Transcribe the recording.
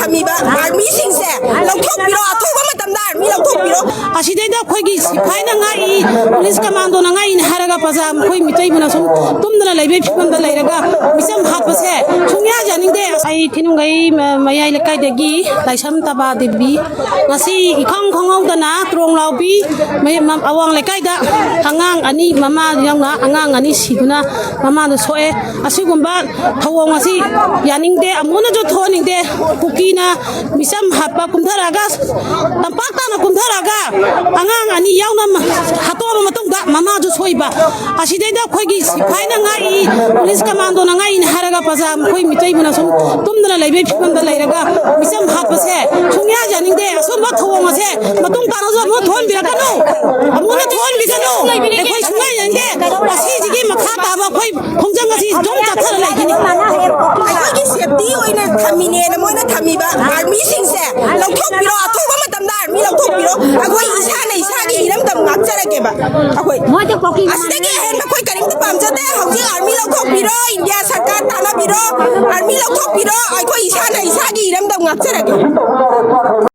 थमीबा army सिंसे लौथोकपिरो अथुबा मतमदा आर्मी लौथोकपिरो असिदैदा खोगी सिफाइना ngai पुलिस कमांडो ना ngai हारगा पजा खोई मितै बुना सुम तुमदना लैबे फिकमदा लैरगा मिसम हातपसे सुंया जानिंदे आई थिनुंgai मयाइ लेकाइदगी लाइसम तबा देबी ngasi इखंग खंगौदना त्रोंलावबी अवांग लेकाइदा angang ani mama yangna angang ani siduna mama no soe asigumba thawong asi yaningde amuna jo thoningde kukina misam hapa kumtharaga tampakta na kumtharaga angang ani yauna hatoma matungda mama jo soiba asideda khoigi sifaina ngai police commando na ngai haraga paja khoi mitai buna sum tumdana laibe phimda lairaga misam hapase chungya janingde asomba thawong ase matung tana jo mo thon birakano amuna thon bikano khoi sungai yande asijigi makha taba khoi khongjang asi jong chathara laigini ꯑꯩꯈꯣꯏꯒꯤ safety ꯑꯣꯏꯅ ꯊꯝꯃꯤꯅꯦꯅ ꯃꯣꯏꯅ ꯊꯝꯃꯤꯕ ꯑꯥꯔꯃꯤꯁꯤꯡꯁꯦ ꯂꯧꯊꯣꯛꯄꯤꯔꯣ ꯑꯊꯨꯕ ꯃꯇꯝꯗ army ꯂꯧꯊꯣꯛꯄꯤꯔꯣ ꯑꯩꯈꯣꯏ ꯏꯁꯥꯅ ꯏꯁꯥꯒꯤ ꯏꯔꯝꯗꯝ ꯉꯥꯛꯆꯔꯒꯦꯕ ꯑꯩꯈꯣꯏ ꯑꯁꯤꯗꯒꯤ ꯑꯍꯦꯟꯕ ꯑꯩꯈꯣꯏ ꯀꯔꯤꯝꯇ ꯄꯥꯝꯖꯗꯦ ꯍꯧꯖꯤꯛ ꯑꯥꯔꯃꯤ ꯂꯧꯊꯣꯛꯄꯤꯔꯣ ꯏꯟꯗꯤꯌꯥ ꯁꯔꯀꯥꯔ ꯇꯥꯟꯅꯕꯤꯔꯣ ꯑꯥꯔꯃꯤ ꯂꯧꯊꯣꯛꯄꯤꯔꯣ ꯑꯩꯈꯣꯏ ꯏꯁꯥꯅ ꯏꯁꯥꯒꯤ ꯏꯔꯝꯗꯝ ꯉꯥꯛꯆꯔꯒꯦ